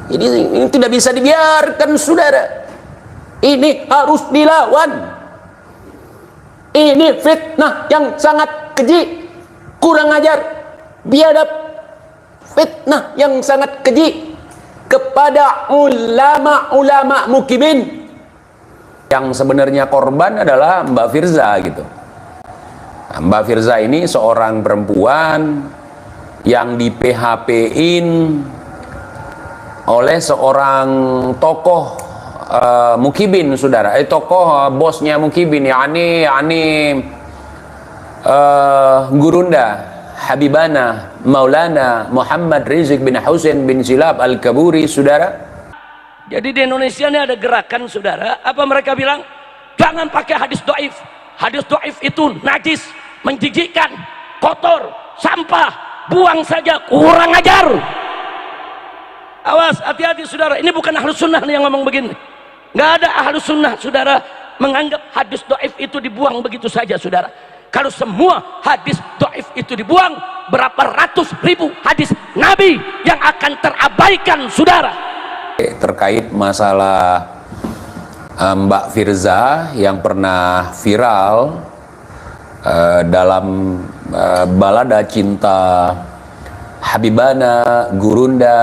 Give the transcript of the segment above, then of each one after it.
Jadi ini tidak bisa dibiarkan, saudara. Ini harus dilawan. Ini fitnah yang sangat keji, kurang ajar, biadab. Fitnah yang sangat keji kepada ulama-ulama mukibin. Yang sebenarnya korban adalah Mbak Firza gitu. Mbak Firza ini seorang perempuan yang di PHP-in oleh seorang tokoh mukibin, saudara. Tokoh bosnya mukibin, yakni Gurunda Habibana Maulana Muhammad Rizik bin Husain bin Silab Al-Kaburi, saudara. Jadi di Indonesia ini ada gerakan, saudara. Apa mereka bilang? Jangan pakai hadis doif. Hadis doif itu najis, menjijikkan, kotor, sampah, buang saja, kurang ajar. Awas, hati-hati, saudara. Ini bukan ahlus sunnah yang ngomong begini. Nggak ada ahlus sunnah, saudara, menganggap hadis doif itu dibuang begitu saja, saudara. Kalau semua hadis doif itu dibuang, berapa ratus ribu hadis Nabi yang akan terabaikan, saudara. Terkait masalah Mbak Firza yang pernah viral dalam balada cinta Habibana Gurunda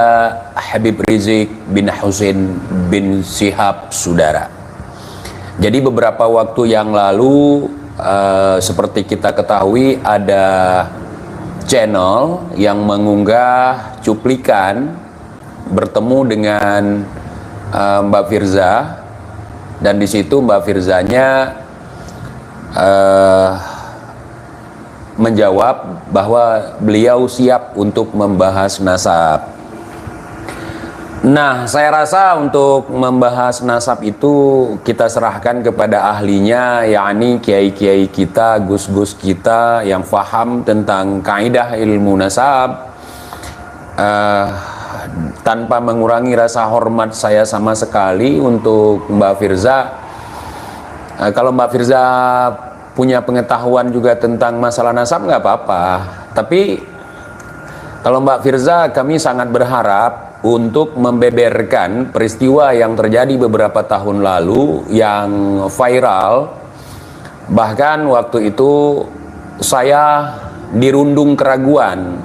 Habib Rizik bin Husain bin Shihab, saudara. Jadi beberapa waktu yang lalu seperti kita ketahui ada channel yang mengunggah cuplikan bertemu dengan Mbak Firza, dan di situ Mbak Firzanya menjawab bahwa beliau siap untuk membahas nasab. Nah, saya rasa untuk membahas nasab itu kita serahkan kepada ahlinya, yakni kiai-kiai kita, gus-gus kita yang faham tentang kaidah ilmu nasab. Tanpa mengurangi rasa hormat saya sama sekali untuk Mbak Firza. Kalau Mbak Firza punya pengetahuan juga tentang masalah nasab, nggak apa-apa. Tapi kalau Mbak Firza, kami sangat berharap untuk membeberkan peristiwa yang terjadi beberapa tahun lalu yang viral. Bahkan waktu itu saya dirundung keraguan,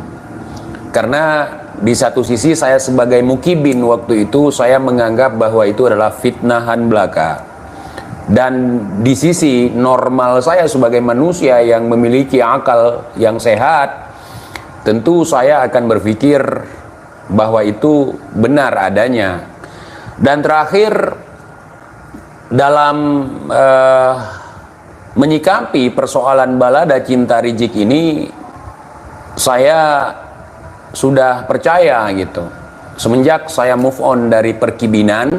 karena di satu sisi saya sebagai mukibin waktu itu saya menganggap bahwa itu adalah fitnahan belaka, dan di sisi normal saya sebagai manusia yang memiliki akal yang sehat, tentu saya akan berpikir bahwa itu benar adanya. Dan terakhir, dalam menyikapi persoalan balada cinta Rizik ini, saya sudah percaya gitu. Semenjak saya move on dari perkibinan,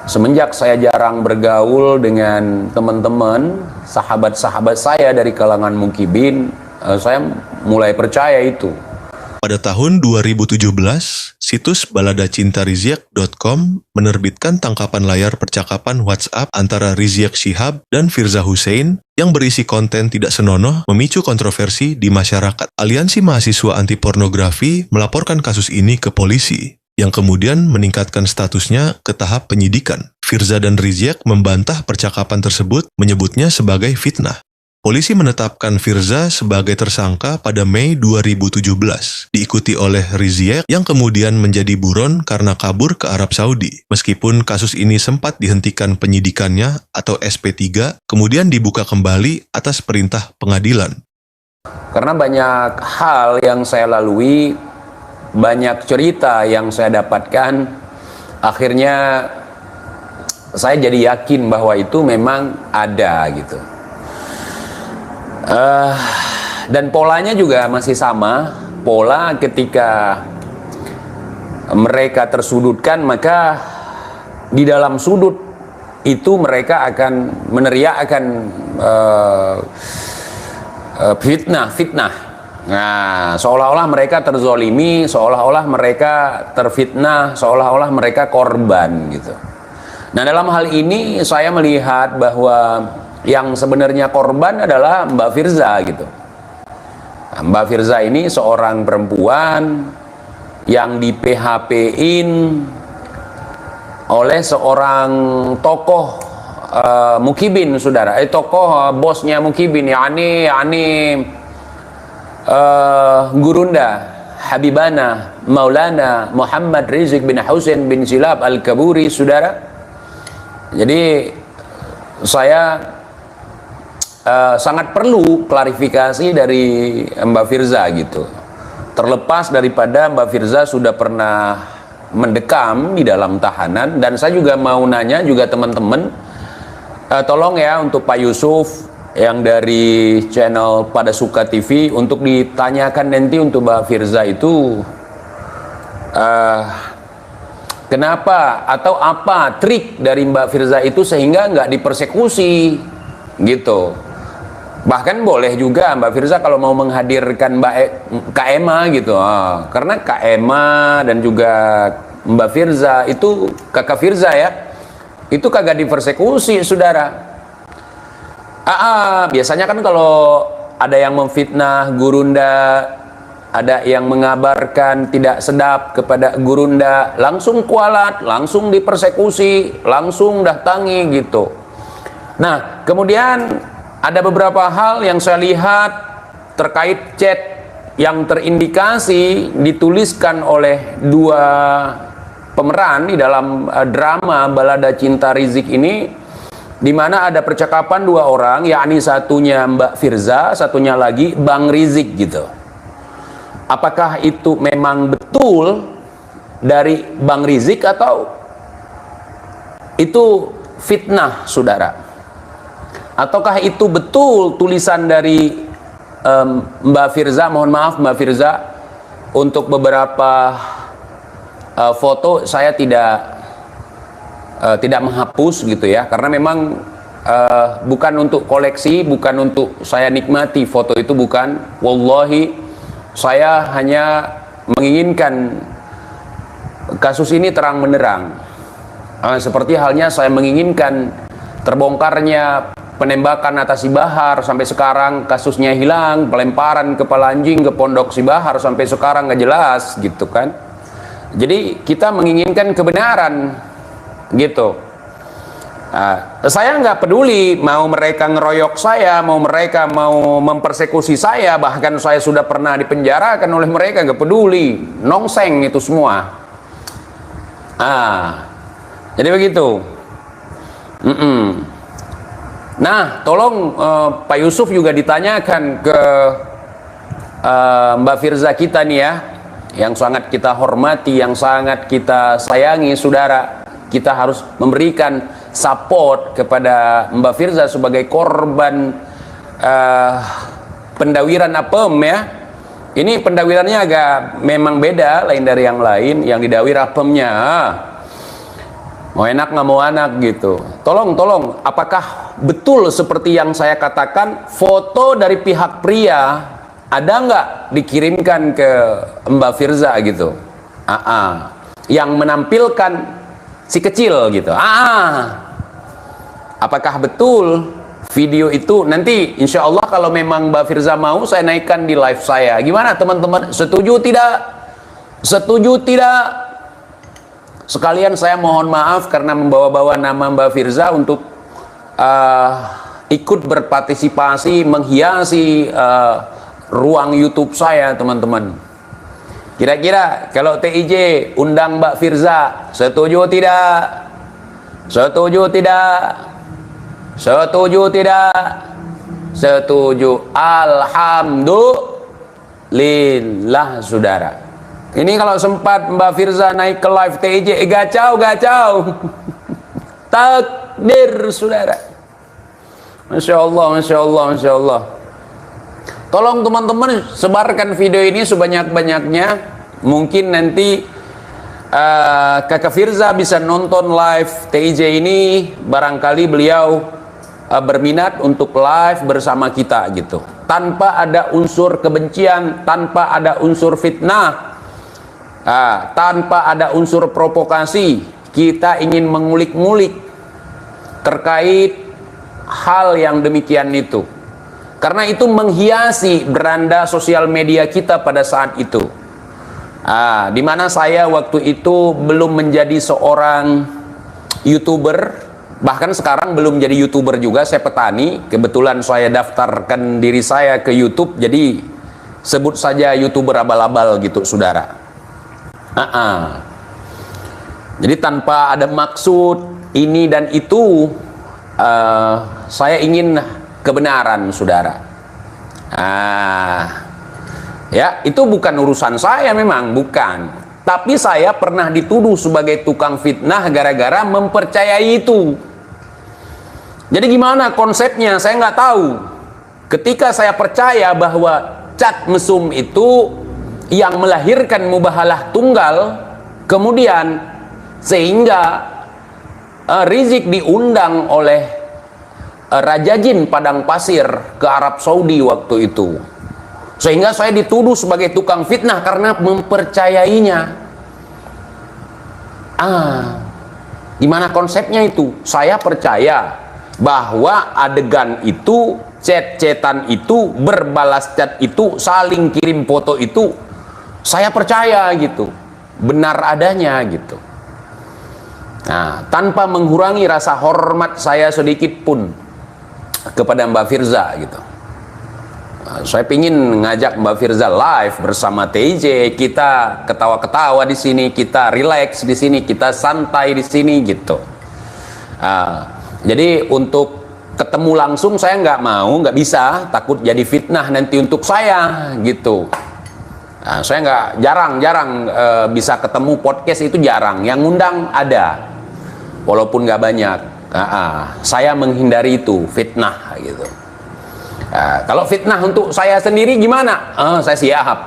semenjak saya jarang bergaul dengan teman-teman, sahabat-sahabat saya dari kalangan mukibin, saya mulai percaya itu. Pada tahun 2017, situs baladacintarizyak.com menerbitkan tangkapan layar percakapan WhatsApp antara Rizik Syihab dan Firza Husein yang berisi konten tidak senonoh memicu kontroversi di masyarakat. Aliansi Mahasiswa Anti Pornografi melaporkan kasus ini ke polisi, yang kemudian meningkatkan statusnya ke tahap penyidikan. Firza dan Rizik membantah percakapan tersebut, menyebutnya sebagai fitnah. Polisi menetapkan Firza sebagai tersangka pada Mei 2017, diikuti oleh Rizik yang kemudian menjadi buron karena kabur ke Arab Saudi. Meskipun kasus ini sempat dihentikan penyidikannya atau SP3, kemudian dibuka kembali atas perintah pengadilan. Karena banyak hal yang saya lalui, banyak cerita yang saya dapatkan, akhirnya saya jadi yakin bahwa itu memang ada gitu. Dan polanya juga masih sama. Pola ketika mereka tersudutkan, maka di dalam sudut itu mereka akan meneriakkan fitnah. Nah, seolah-olah mereka terzolimi, seolah-olah mereka terfitnah, seolah-olah mereka korban gitu. Nah, dalam hal ini saya melihat bahwa yang sebenarnya korban adalah Mbak Firza gitu. Mbak Firza ini seorang perempuan yang di PHP-in oleh seorang tokoh Mukibin, saudara. Tokoh bosnya Mukibin, yakni Gurunda Habibana Maulana Muhammad Rizik bin Husain bin Silab Al-Kaburi, saudara. Jadi saya sangat perlu klarifikasi dari Mbak Firza gitu. Terlepas daripada Mbak Firza sudah pernah mendekam di dalam tahanan, dan saya juga mau nanya juga teman-teman, tolong ya untuk Pak Yusuf yang dari channel Pada Suka TV untuk ditanyakan nanti untuk Mbak Firza itu kenapa atau apa trik dari Mbak Firza itu sehingga nggak dipersekusi gitu. Bahkan boleh juga Mbak Firza kalau mau menghadirkan Kak Emma gitu, karena Kak Emma dan juga Mbak Firza itu kakak Firza ya, itu kagak dipersekusi, saudara. Biasanya kan kalau ada yang memfitnah Gurunda, ada yang mengabarkan tidak sedap kepada Gurunda, langsung kualat, langsung dipersekusi, langsung datangi gitu. Nah, kemudian ada beberapa hal yang saya lihat terkait chat yang terindikasi dituliskan oleh dua pemeran di dalam drama Balada Cinta Rizik ini, di mana ada percakapan dua orang, yakni satunya Mbak Firza, satunya lagi Bang Rizik gitu. Apakah itu memang betul dari Bang Rizik atau itu fitnah, saudara? Ataukah itu betul tulisan dari Mbak Firza? Mohon maaf Mbak Firza, untuk beberapa foto saya tidak menghapus gitu ya, karena memang bukan untuk koleksi, bukan untuk saya nikmati foto itu, bukan. Wallahi, saya hanya menginginkan kasus ini terang benderang, seperti halnya saya menginginkan terbongkarnya penembakan atas Si Bahar, sampai sekarang kasusnya hilang, pelemparan kepala anjing ke pondok Si Bahar sampai sekarang nggak jelas gitu kan. Jadi kita menginginkan kebenaran gitu. Saya nggak peduli mau mereka ngeroyok saya, mau mereka mau mempersekusi saya, bahkan saya sudah pernah dipenjarakan oleh mereka, nggak peduli, nongseng itu semua. Jadi begitu. Nah, tolong Pak Yusuf juga ditanyakan ke Mbak Firza kita nih ya, yang sangat kita hormati, yang sangat kita sayangi, saudara. Kita harus memberikan support kepada Mbak Firza sebagai korban pendawiran apem ya. Ini pendawirannya agak memang beda, lain dari yang lain. Yang didawir apemnya mau enak nggak mau anak gitu. Tolong, apakah betul seperti yang saya katakan, foto dari pihak pria ada nggak dikirimkan ke Mbak Firza gitu? Yang menampilkan si kecil gitu. Apakah betul video itu? Nanti insya Allah kalau memang Mbak Firza mau, saya naikkan di live saya. Gimana teman-teman? Setuju tidak? Setuju tidak? Sekalian saya mohon maaf karena membawa-bawa nama Mbak Firza untuk ikut berpartisipasi menghiasi ruang YouTube saya, teman-teman. Kira-kira kalau TIJ undang Mbak Firza, setuju tidak? Setuju tidak? Setuju tidak? Setuju. Alhamdulillah, saudara. Ini kalau sempat Mbak Firza naik ke live TIJ, gacau. Takdir, saudara. Masya Allah. Tolong teman-teman sebarkan video ini sebanyak-banyaknya. Mungkin nanti Kakak Firza bisa nonton live TIJ ini, barangkali beliau berminat untuk live bersama kita gitu, tanpa ada unsur kebencian, tanpa ada unsur fitnah, tanpa ada unsur provokasi. Kita ingin mengulik-ngulik terkait hal yang demikian itu, karena itu menghiasi beranda sosial media kita pada saat itu. Di mana saya waktu itu belum menjadi seorang YouTuber, bahkan sekarang belum jadi YouTuber juga, saya petani. Kebetulan saya daftarkan diri saya ke YouTube, jadi sebut saja YouTuber abal-abal gitu, saudara. Jadi tanpa ada maksud ini dan itu, saya ingin kebenaran, saudara. Ya, itu bukan urusan saya, memang bukan. Tapi saya pernah dituduh sebagai tukang fitnah gara-gara mempercayai itu. Jadi gimana konsepnya? Saya nggak tahu. Ketika saya percaya bahwa cat mesum itu yang melahirkan mubahalah tunggal, kemudian sehingga Rizik diundang oleh Raja Jin Padang Pasir ke Arab Saudi waktu itu, sehingga saya dituduh sebagai tukang fitnah karena mempercayainya. Gimana konsepnya itu? Saya percaya bahwa adegan itu, chat-chatan itu, berbalas chat itu, saling kirim foto itu, saya percaya gitu, benar adanya gitu. Tanpa mengurangi rasa hormat saya sedikit pun kepada Mbak Firza gitu. Saya pingin ngajak Mbak Firza live bersama TJ, kita ketawa-ketawa di sini, kita relax di sini, kita santai di sini gitu. Jadi untuk ketemu langsung saya nggak mau, nggak bisa, takut jadi fitnah nanti untuk saya gitu. Saya jarang bisa ketemu, podcast itu jarang, yang ngundang ada, walaupun nggak banyak. Saya menghindari itu fitnah gitu. Kalau fitnah untuk saya sendiri gimana? Saya siap.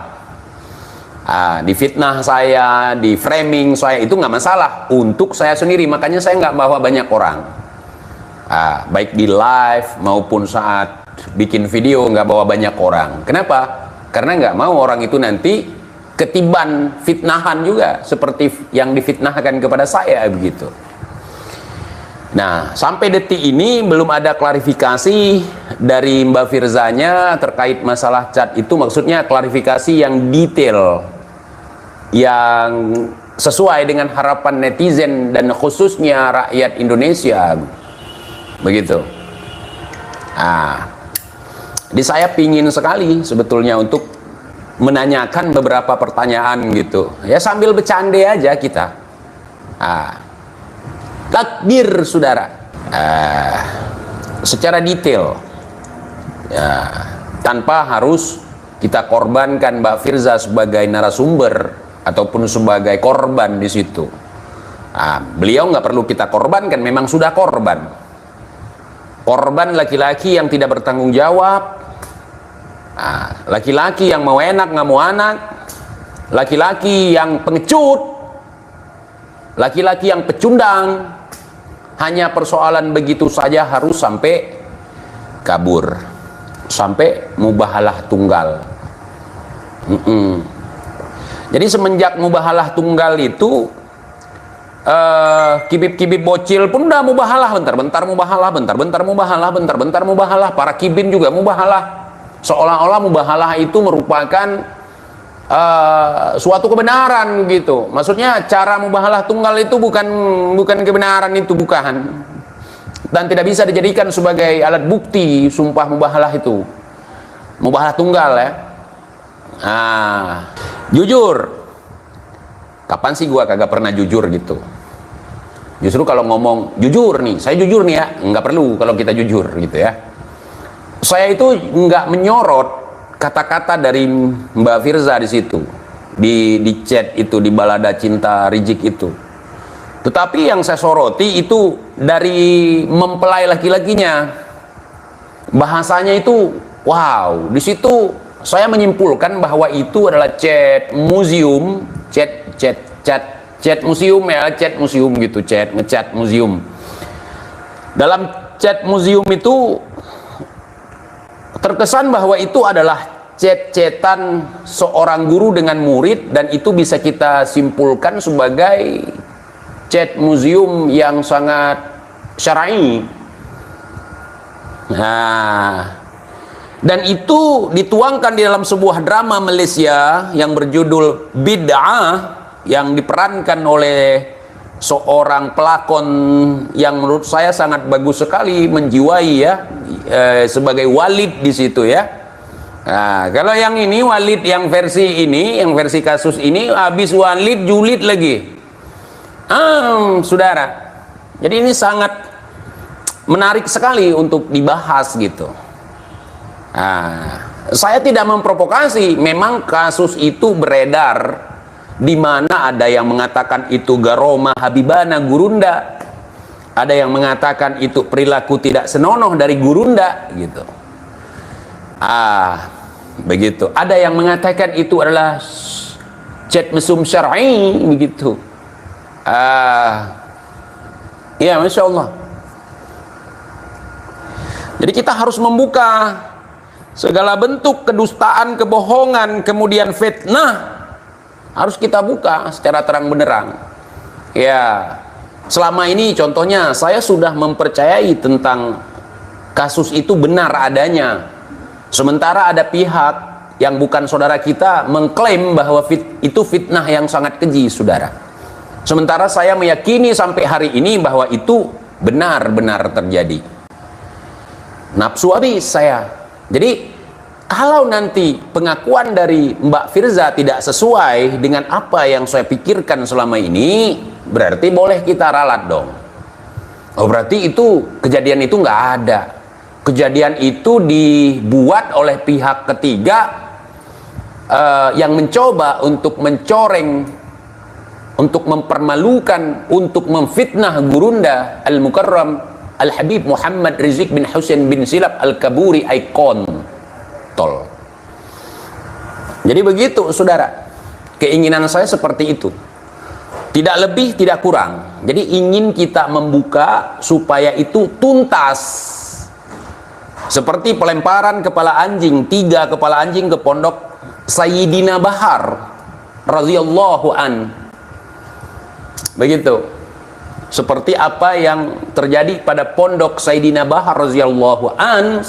Di fitnah saya, di framing saya itu nggak masalah untuk saya sendiri, makanya saya nggak bawa banyak orang. Baik di live maupun saat bikin video nggak bawa banyak orang. Kenapa? Karena nggak mau orang itu nanti ketiban fitnahan juga seperti yang difitnahkan kepada saya begitu. Nah, sampai detik ini belum ada klarifikasi dari Mbak Firzanya terkait masalah chat itu, maksudnya klarifikasi yang detail, yang sesuai dengan harapan netizen dan khususnya rakyat Indonesia begitu. Jadi saya pingin sekali sebetulnya untuk menanyakan beberapa pertanyaan gitu ya, sambil bercanda aja kita. Takbir, saudara, secara detail ya, tanpa harus kita korbankan Mbak Firza sebagai narasumber ataupun sebagai korban di situ. Beliau nggak perlu kita korbankan, memang sudah korban laki-laki yang tidak bertanggung jawab, laki-laki yang mau enak nggak mau anak, laki-laki yang pengecut, laki-laki yang pecundang. Hanya persoalan begitu saja harus sampai kabur, sampai mubahalah tunggal. Jadi semenjak mubahalah tunggal itu, kibib-kibib bocil pun udah mubahalah, bentar-bentar mubahalah, bentar-bentar mubahalah, bentar-bentar mubahalah. Para kibin juga mubahalah, seolah-olah mubahalah itu merupakan suatu kebenaran gitu. Maksudnya cara mubahalah tunggal itu bukan kebenaran, itu bukan, dan tidak bisa dijadikan sebagai alat bukti sumpah mubahalah itu, mubahalah tunggal ya. Jujur, kapan sih gua kagak pernah jujur gitu? Justru kalau ngomong jujur nih, saya jujur nih ya, nggak perlu kalau kita jujur gitu ya. Saya itu nggak menyorot kata-kata dari Mbak Firza di situ, di chat itu, di balada cinta Rizik itu. Tetapi yang saya soroti itu dari mempelai laki-lakinya, bahasanya itu wow. Di situ saya menyimpulkan bahwa itu adalah chat museum, chat museum ya, chat museum gitu, ngechat museum. Dalam chat museum itu terkesan bahwa itu adalah chat-chatan seorang guru dengan murid, dan itu bisa kita simpulkan sebagai chat museum yang sangat syar'i. Dan itu dituangkan di dalam sebuah drama Malaysia yang berjudul Bid'ah, yang diperankan oleh seorang pelakon yang menurut saya sangat bagus sekali, menjiwai ya, sebagai Walid di situ ya. Nah, kalau yang ini Walid, yang versi ini, yang versi kasus ini, habis Walid julid lagi. Saudara. Jadi ini sangat menarik sekali untuk dibahas gitu. Saya tidak memprovokasi, memang kasus itu beredar, di mana ada yang mengatakan itu garoma habibana gurunda, ada yang mengatakan itu perilaku tidak senonoh dari gurunda gitu. Begitu. Ada yang mengatakan itu adalah chat mesum syar'i begitu. Ya, Masya Allah. Jadi kita harus membuka segala bentuk kedustaan, kebohongan, kemudian fitnah, harus kita buka secara terang benderang. Ya, selama ini contohnya saya sudah mempercayai tentang kasus itu benar adanya. Sementara ada pihak yang bukan saudara kita mengklaim bahwa itu fitnah yang sangat keji, saudara. Sementara saya meyakini sampai hari ini bahwa itu benar-benar terjadi. Nafsu habis saya. Jadi kalau nanti pengakuan dari Mbak Firza tidak sesuai dengan apa yang saya pikirkan selama ini, berarti boleh kita ralat dong. Oh, berarti itu kejadian itu nggak ada. Kejadian itu dibuat oleh pihak ketiga yang mencoba untuk mencoreng, untuk mempermalukan, untuk memfitnah gurunda Al-Mukarram Al-Habib Muhammad Rizik bin Husain bin Silap Al-Kaburi Aikon Tol. Jadi begitu, saudara. Keinginan saya seperti itu. Tidak lebih, tidak kurang. Jadi ingin kita membuka supaya itu tuntas. Seperti pelemparan kepala anjing, 3 kepala anjing ke pondok Sayyidina Bahar radhiyallahu an. Begitu. Seperti apa yang terjadi pada pondok Sayyidina Bahar radhiyallahu an.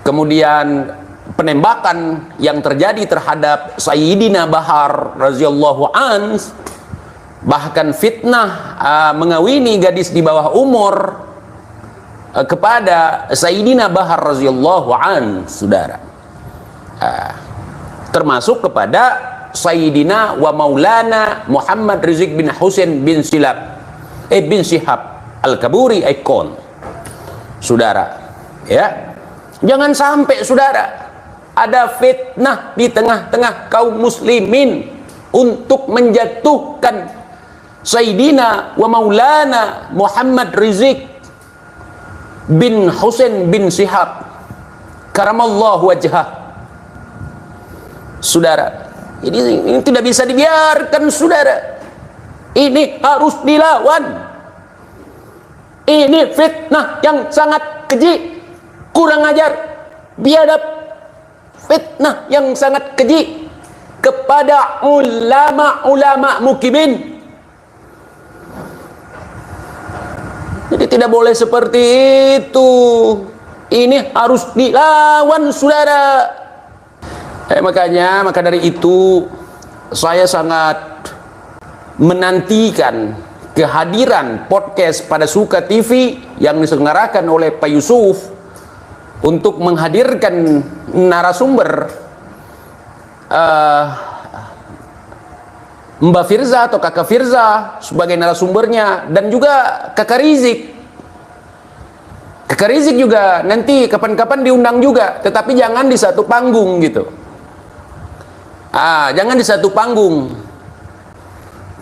Kemudian penembakan yang terjadi terhadap Sayyidina Bahar radhiyallahu an, bahkan fitnah mengawini gadis di bawah umur kepada Sayyidina Bahar radhiyallahu an, saudara. Termasuk kepada Sayyidina wa Maulana Muhammad Rizik bin Husain bin Shihab Al-Kaburi Aikon, saudara. Ya, jangan sampai, saudara, ada fitnah di tengah-tengah kaum muslimin untuk menjatuhkan Sayyidina wa Maulana Muhammad Rizik bin Husain bin Shihab karamallahu wajhah, saudara. Ini tidak bisa dibiarkan, saudara. Ini harus dilawan. Ini fitnah yang sangat keji, kurang ajar, biadab, fitnah yang sangat keji kepada ulama-ulama mukimin. Jadi tidak boleh seperti itu. Ini harus dilawan, saudara. Maka dari itu saya sangat menantikan kehadiran podcast Pada Suka TV yang diselenggarakan oleh Pak Yusuf untuk menghadirkan narasumber Mbak Firza atau Kakak Firza sebagai narasumbernya, dan juga Kakak Rizik. Kakak Rizik juga nanti kapan-kapan diundang juga, tetapi jangan di satu panggung gitu. Jangan di satu panggung.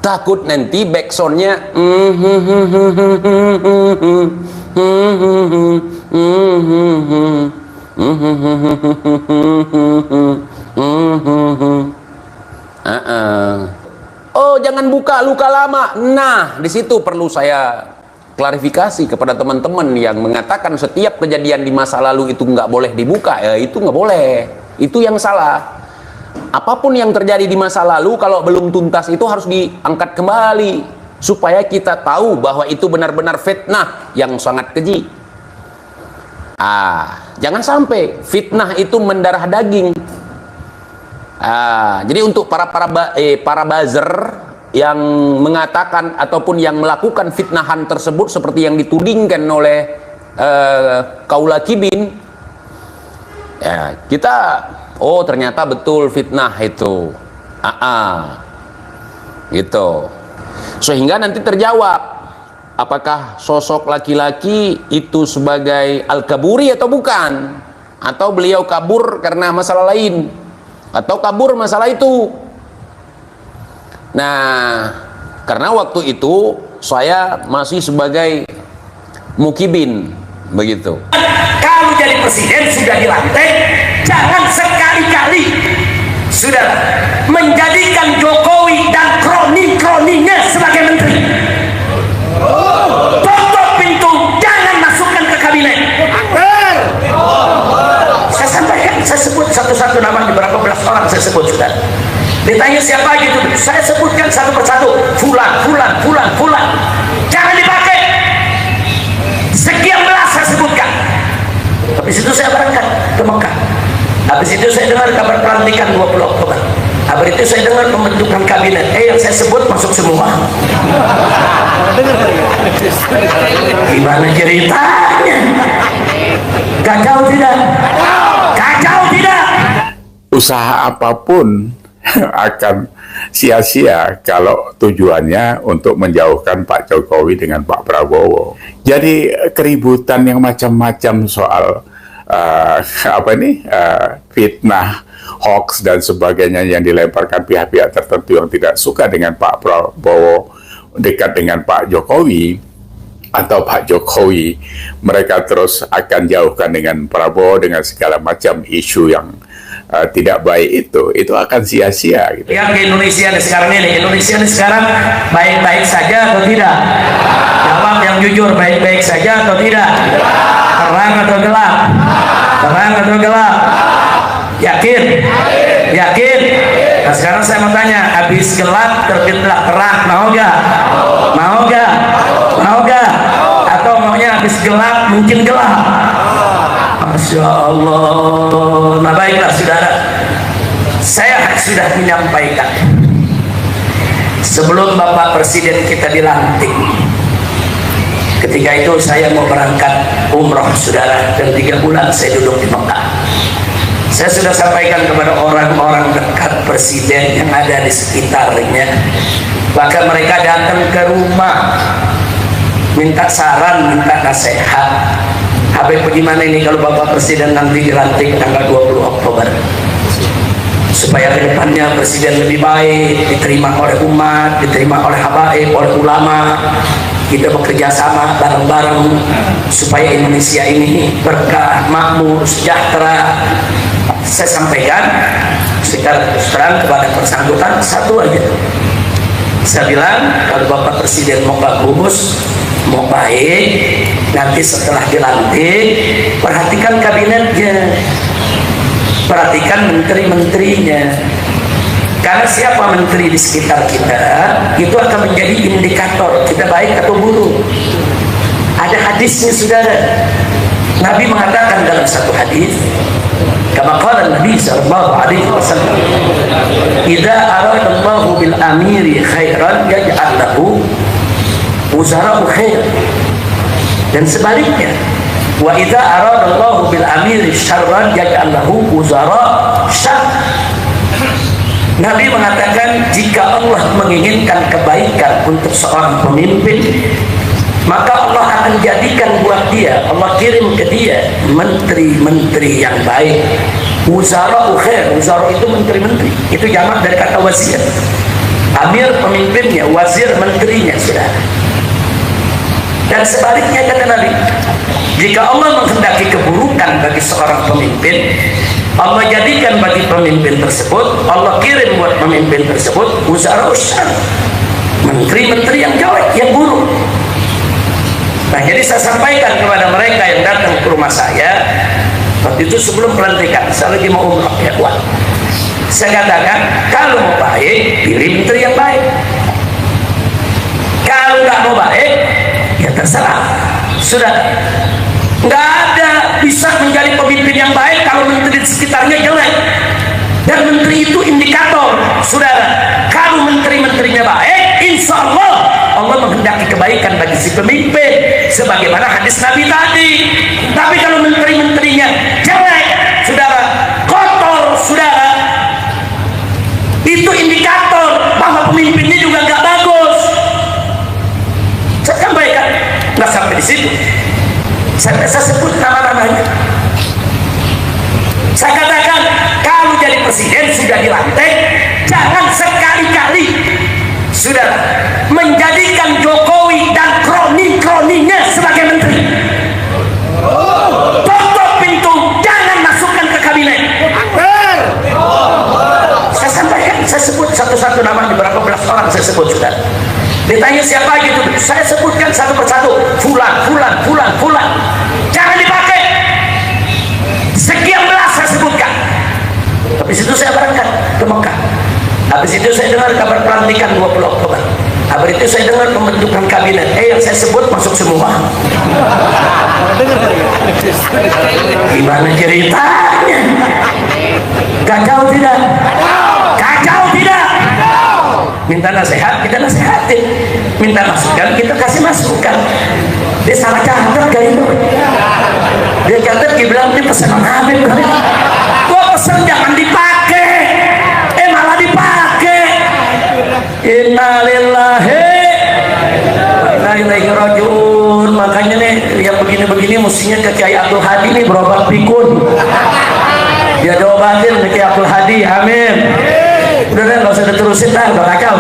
Takut nanti backsoundnya oh, jangan buka luka lama. Nah, di situ perlu saya klarifikasi kepada teman-teman yang mengatakan setiap kejadian di masa lalu itu nggak boleh dibuka. Ya, itu nggak boleh. Itu yang salah. Apapun yang terjadi di masa lalu, kalau belum tuntas itu harus diangkat kembali supaya kita tahu bahwa itu benar-benar fitnah yang sangat keji. Jangan sampai fitnah itu mendarah daging. Jadi untuk para buzzer yang mengatakan ataupun yang melakukan fitnahan tersebut seperti yang ditudingkan oleh Kaula Kibin, ya kita ternyata betul fitnah itu, gitu. Sehingga nanti terjawab apakah sosok laki-laki itu sebagai Al-Kaburi atau bukan, atau beliau kabur karena masalah lain, atau kabur masalah itu. Nah, karena waktu itu saya masih sebagai mukibin, begitu. Kalau jadi presiden sudah dilantik, jangan sekali-kali sudah menjadikan Jokowi dan kroni-kroninya sebagai menteri. Tutup pintu, jangan masukkan ke kabinet. Saya sampaikan, saya sebut satu-satu nama, di berapa belas orang saya sebut sudah. Ditanya siapa gitu, saya sebutkan satu persatu, fulan. Jangan dipakai. Sekian belas saya sebutkan. Habis itu saya berangkat ke Mekah. Habis itu saya dengar kabar pelantikan 20 Oktober. Habis itu saya dengar pembentukan kabinet. Yang saya sebut masuk semua. Gimana ceritanya? Kacau tidak? Kacau tidak? Usaha apapun akan sia-sia kalau tujuannya untuk menjauhkan Pak Jokowi dengan Pak Prabowo. Jadi keributan yang macam-macam soal fitnah, hoax dan sebagainya yang dilemparkan pihak-pihak tertentu yang tidak suka dengan Pak Prabowo dekat dengan Pak Jokowi, atau Pak Jokowi mereka terus akan jauhkan dengan Prabowo dengan segala macam isu yang tidak baik, itu akan sia-sia gitu. Yang ke Indonesia sekarang ini, baik-baik saja atau tidak? Jawab yang jujur, baik-baik saja atau tidak? Terang atau gelap? Terang atau gelap? Yakin? Yakin? Nah sekarang saya mau tanya, habis gelap terbitlah terang, mau gak? Mau gak? Mau gak? Atau maunya habis gelap mungkin gelap? Masya Allah. Nah baiklah saudara, saya sudah menyampaikan sebelum Bapak Presiden kita dilantik. Ketika itu saya mau berangkat umroh saudara, dan 3 bulan saya duduk di Mekah. Saya sudah sampaikan kepada orang-orang dekat Presiden yang ada di sekitarnya. Bahkan mereka datang ke rumah minta saran, minta nasihat. Habib bagaimana ini kalau Bapak Presiden nanti dilantik tanggal 20 Oktober, supaya kedepannya Presiden lebih baik, diterima oleh umat, diterima oleh habaib, oleh ulama, kita bekerja sama bareng-bareng supaya Indonesia ini berkah, makmur, sejahtera. Saya sampaikan secara terus terang kepada bersangkutan satu aja. Saya bilang kalau Bapak Presiden mau bagus, mau baik, nanti setelah dilantik perhatikan kabinetnya, perhatikan menteri-menterinya, karena siapa menteri di sekitar kita itu akan menjadi indikator kita baik atau buruk. Ada hadisnya saudara, Nabi mengatakan dalam satu hadis, kama qala Nabi sallallahu alaihi wasallam, idza aradallahu bil amiri khairan yaj'al lahu wuzara'u khair. Dan sebaliknya, wa idza aradallahu bil amiri syarran yaj'al lahu wuzara' syarr. Nabi mengatakan jika Allah menginginkan kebaikan untuk seorang pemimpin, maka Allah akan jadikan buat dia, Allah kirim ke dia menteri-menteri yang baik. Wuzara'u khair, wuzara' itu menteri-menteri, itu jamak dari kata wazir. Amir pemimpinnya, wazir menterinya saudara. Dan sebaliknya kata Nabi, jika Allah menghendaki keburukan bagi seorang pemimpin, Allah jadikan bagi pemimpin tersebut, Allah kirim buat pemimpin tersebut wuzara'u syarr, menteri-menteri yang jelek, yang buruk. Nah jadi saya sampaikan kepada mereka yang datang ke rumah saya waktu itu sebelum pelantikan, saya lagi mau umrah ya kuat. Saya katakan kalau mau baik pilih menteri yang baik, kalau nggak mau baik ya terserah. Sudah nggak ada bisa menjadi pemimpin pemimpin yang baik kalau menteri di sekitarnya jelek. Dan menteri itu indikator, saudara. Kalau menteri-menterinya baik, insya Allah Allah menghendaki kebaikan bagi si pemimpin, sebagaimana hadis Nabi tadi. Tapi kalau menteri-menterinya jelek, saudara, kotor, saudara, itu indikator bahwa pemimpinnya juga nggak bagus. Saya sampaikan, nggak sampai di situ. Saya sebut nama-namanya. Saya katakan, kalau jadi presiden sudah dilantik, jangan sekali-kali sudah menjadikan Jokowi dan kroni-kroninya sebagai menteri. Tutup pintu, jangan masukkan ke kabinet. Saya sampaikan, saya sebut satu-satu nama, di berapa belas orang saya sebut, sudah. Ditanya siapa gitu, saya sebutkan satu persatu, fulan, fulan, fulan, fulan. Jangan dipakai. Sekian belas saya sebutkan. Habis itu saya berangkat ke Mekah. Habis itu saya dengar kabar pelantikan 20 Oktober. Habis itu saya dengar pembentukan kabinet. Yang saya sebut masuk semua. Gimana ceritanya? Kacau tidak? Kacau tidak? Minta nasihat, kita nasihatin. Minta masukan, kita kasih masukan. Dia salah catat kali itu. Dia catat, dia bilang ini pesanan Habib kali. Gua pesen jangan dipakai, malah dipakai. Innalillahi wa inna ilaihi rajiun. Makanya nih yang begini-begini mestinya ke Kiai Abdul Hadi nih berobat pikun. Dia diobatin ke Kiai Abdul Hadi, amin. Udah nggak usah diterusin dah, udah kacau.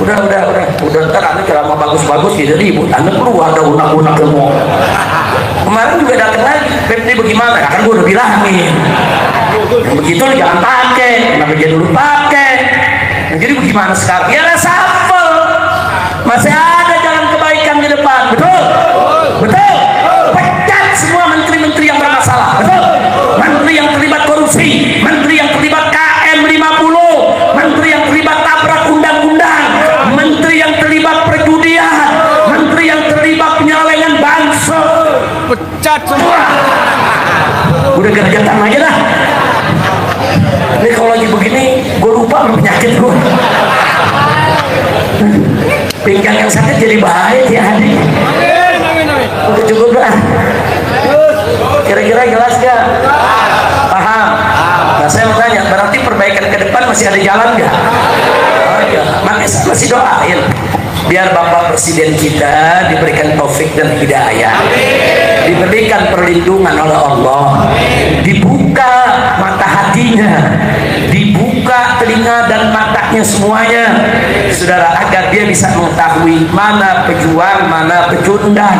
Udah ntar anak ceramah bagus-bagus jadi ribut, anak keluar ada unak-unak semua. Kemarin juga datang lagi, Pep ini bagaimana? Ya, kan gue udah bilangin yang begitu jangan pakai, kenapa dia dulu pakai. Nah, jadi bagaimana sekarang? Ya reshuffle, masih ada jalan kebaikan di depan, betul? Pecat semua menteri-menteri yang bermasalah, betul? Menteri yang terlibat korupsi, menteri yang terlibat KM50, menteri yang terlibat tabrak undang-undang, menteri yang terlibat perjudian, menteri yang terlibat penyelewengan bansos, pecat semua. Udah gergetan aja dah. Ini kalau lagi begini, gue lupa sama penyakit gue. Pinggang yang sakit jadi baik ya Hadi. Udah cukup dah. Kira-kira jelas gak? Paham? Nah saya mau tanya, berarti perbaikan ke depan masih ada jalan gak? Oh iya, makanya saya masih doain biar Bapak Presiden kita diberikan taufik dan hidayah, diberikan perlindungan oleh Allah, dibuka mata hatinya, dibuka telinga dan matanya semuanya, saudara, agar dia bisa mengetahui mana pejuang, mana pecundang,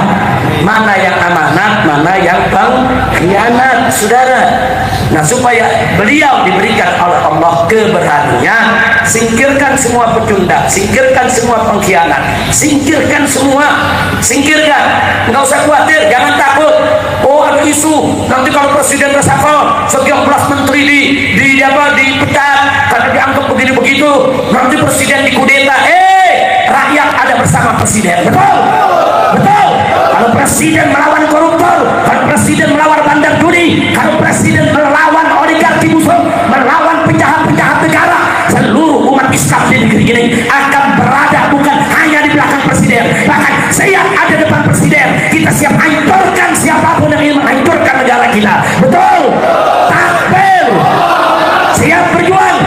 mana yang amanat, mana yang pengkhianat, saudara. Nah supaya beliau diberikan oleh Allah keberanian, singkirkan semua pecundang, singkirkan semua pengkhianat, singkirkan semua, singkirkan. Nggak usah khawatir, jangan takut. Oh ada isu nanti kalau presiden reshuffle sekian belas menteri dipecat karena dianggap begini begitu, nanti presiden dikudeta. Rakyat ada bersama presiden, betul? Kalau presiden melawan koruptor, kalau presiden melawan bandar judi, kalau presiden melawan oligarki musuh, melawan penjahat-penjahat negara, seluruh umat Islam di negeri ini akan berada bukan hanya di belakang presiden, bahkan siap ada depan presiden. Kita siap hancurkan siapapun yang ingin menghancurkan negara kita, betul? Takbir, siap berjuang,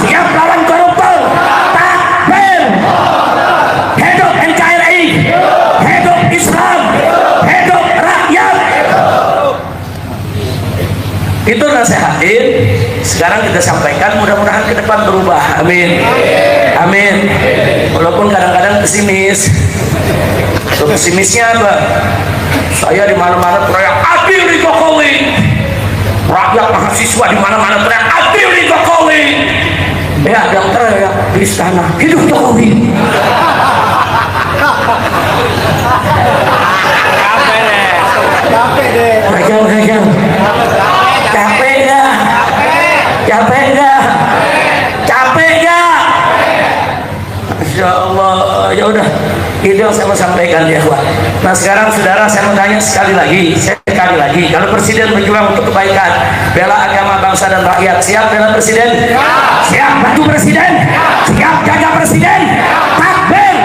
siap lawan koruptor, takbir. Hidup NKRI, hidup Islam, hidup rakyat. Itu nasihatin. Sekarang kita sampaikan, mudah-mudahan ke depan berubah. Amin. Amin. Walaupun kadang-kadang pesimis. So, pesimisnya apa? Saya di mana-mana teriak adil di Jokowi. Rakyat mahasiswa di mana-mana teriak adil di Jokowi. Ada yang teriak di istana hidup Jokowi. Capek deh. Capek gak? Insya Allah. Ya udah, itu yang saya mau sampaikan ya, Pak. Nah sekarang saudara, saya mau tanya sekali lagi. Saya sekali lagi, kalau presiden berjuang untuk kebaikan, bela agama, bangsa dan rakyat, siap bela presiden? Siap bantu presiden? Siap jaga presiden? Takbir!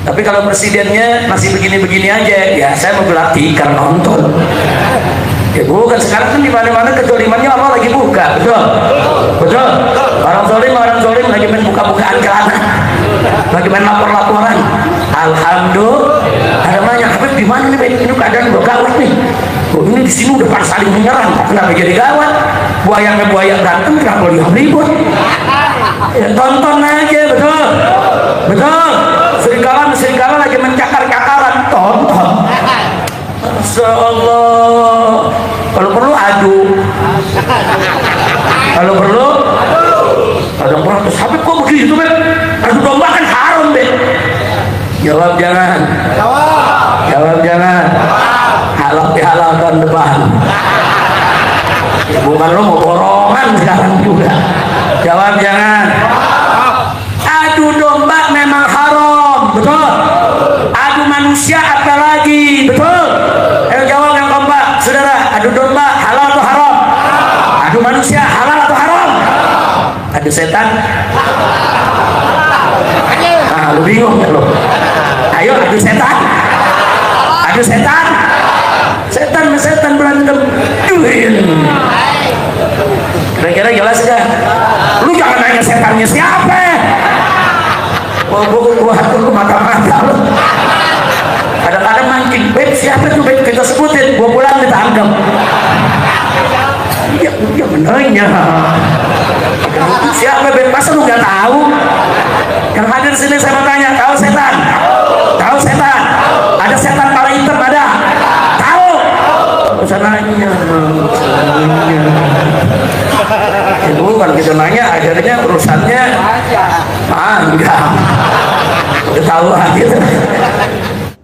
Tapi kalau presidennya masih begini-begini aja, ya saya mau gelar tikar nonton. Ya bukan, sekarang kan di mana-mana kezalimannya Allah lagi buka, betul? Betul. Orang zolim lagi main buka-bukaan celana, lagi main lapor-laporan. Alhamdulillah. Ada banyak. Habib di mana nih? Ini keadaan udah gawat nih. Oh, ini di sini udah pada saling menyerang. Kenapa jadi gawat? Buaya berantem, kenapa dia ribut? Ya, tonton aja, betul. Betul. Serigala lagi mencakar-cakaran, tonton. Masya Allah. Kalau perlu adu. Kalau perlu ada protes. Habib kok begitu, Beb? Adu domba kan haram, Beb. Jawab jangan. Jawab jangan. Halal dihalalkan depan. Bukan lo mau borongan sekarang juga. Jawab jangan. Adu domba memang haram, betul. Adu manusia apalagi, betul. Ayo jawab yang kompak, saudara. Adu domba halal atau haram? Adu manusia halal atau haram? Adu setan? Ah, lu bingung kan lo? Ayo adu setan. Adu setan. Setan berantem. Kira-kira jelas gak? Lu jangan nanya setannya siapa. Wah, gua atur ke mata-mata lu. Kadang-kadang mancing, Beb siapa tuh Beb? Kita sebutin, gua pulang ditangkap. Iya benernya. Siapa Beb? Masa lu gak tahu? Yang hadir sini saya mau tanya, tahu setan? Tahu setan? Ada setan kepala hitam ada? Tahu? Usah nanya. Itu bukan kita nanya, akhirnya urusannya enggak. Udah tahu aja.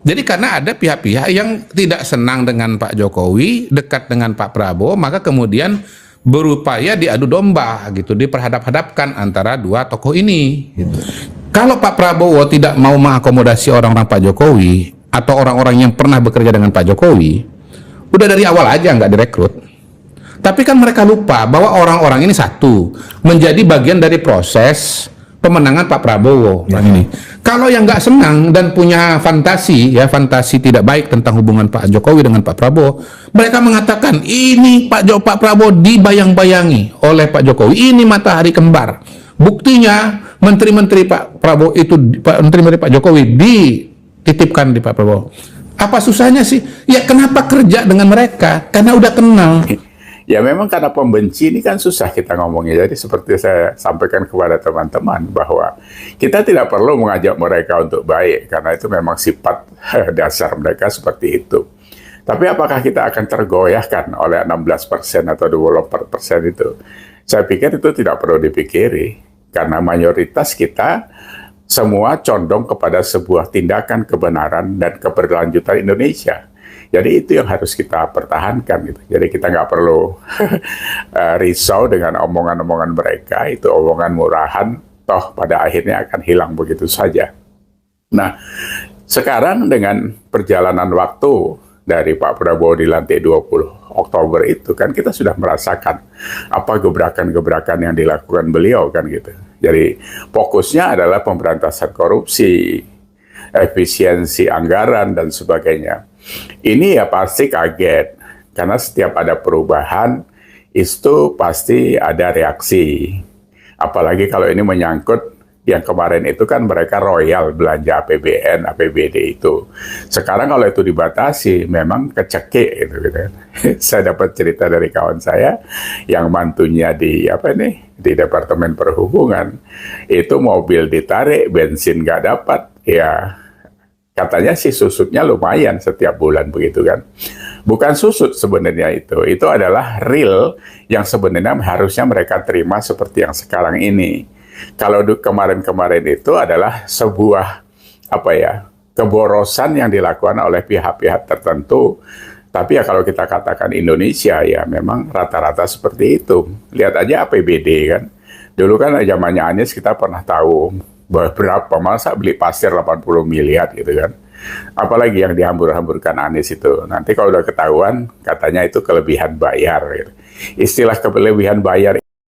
Jadi karena ada pihak-pihak yang tidak senang dengan Pak Jokowi, dekat dengan Pak Prabowo, maka kemudian berupaya diadu domba gitu, diperhadap-hadapkan antara dua tokoh ini gitu. Kalau Pak Prabowo tidak mau mengakomodasi orang-orang Pak Jokowi atau orang-orang yang pernah bekerja dengan Pak Jokowi, udah dari awal aja nggak direkrut. Tapi kan mereka lupa bahwa orang-orang ini satu menjadi bagian dari proses pemenangan Pak Prabowo. Ini kalau yang nggak senang dan punya fantasi tidak baik tentang hubungan Pak Jokowi dengan Pak Prabowo, mereka mengatakan ini Pak Prabowo dibayang-bayangi oleh Pak Jokowi, ini matahari kembar. Buktinya menteri-menteri Pak Prabowo itu, menteri-menteri Pak Jokowi dititipkan di Pak Prabowo. Apa susahnya sih? Ya kenapa kerja dengan mereka? Karena udah kenal. Ya memang karena pembenci ini kan susah kita ngomongnya. Jadi seperti saya sampaikan kepada teman-teman bahwa kita tidak perlu mengajak mereka untuk baik karena itu memang sifat dasar mereka seperti itu. Tapi apakah kita akan tergoyahkan oleh 16% atau 24% itu? Saya pikir itu tidak perlu dipikiri karena mayoritas kita semua condong kepada sebuah tindakan kebenaran dan keberlanjutan Indonesia. Jadi itu yang harus kita pertahankan gitu. Jadi kita nggak perlu risau dengan omongan-omongan mereka, itu omongan murahan, toh pada akhirnya akan hilang begitu saja. Nah, sekarang dengan perjalanan waktu dari Pak Prabowo dilantik 20 Oktober itu kan kita sudah merasakan apa gebrakan-gebrakan yang dilakukan beliau kan gitu. Jadi fokusnya adalah pemberantasan korupsi, efisiensi anggaran dan sebagainya. Ini ya pasti kaget, karena setiap ada perubahan, itu pasti ada reaksi. Apalagi kalau ini menyangkut yang kemarin itu kan mereka royal belanja APBN, APBD itu. Sekarang kalau itu dibatasi, memang kecekik gitu. Saya dapat cerita dari kawan saya, yang mantunya di di Departemen Perhubungan, itu mobil ditarik, bensin nggak dapat, ya. Katanya sih susutnya lumayan setiap bulan begitu kan. Bukan susut sebenarnya itu adalah real yang sebenarnya harusnya mereka terima seperti yang sekarang ini. Kalau kemarin-kemarin itu adalah sebuah keborosan yang dilakukan oleh pihak-pihak tertentu. Tapi ya kalau kita katakan Indonesia ya memang rata-rata seperti itu. Lihat aja APBD kan. Dulu kan zamannya Anies kita pernah tahu berapa, masa beli pasir 80 miliar gitu kan. Apalagi yang dihambur-hamburkan Anies itu. Nanti kalau udah ketahuan, katanya itu kelebihan bayar. Gitu. Istilah kelebihan bayar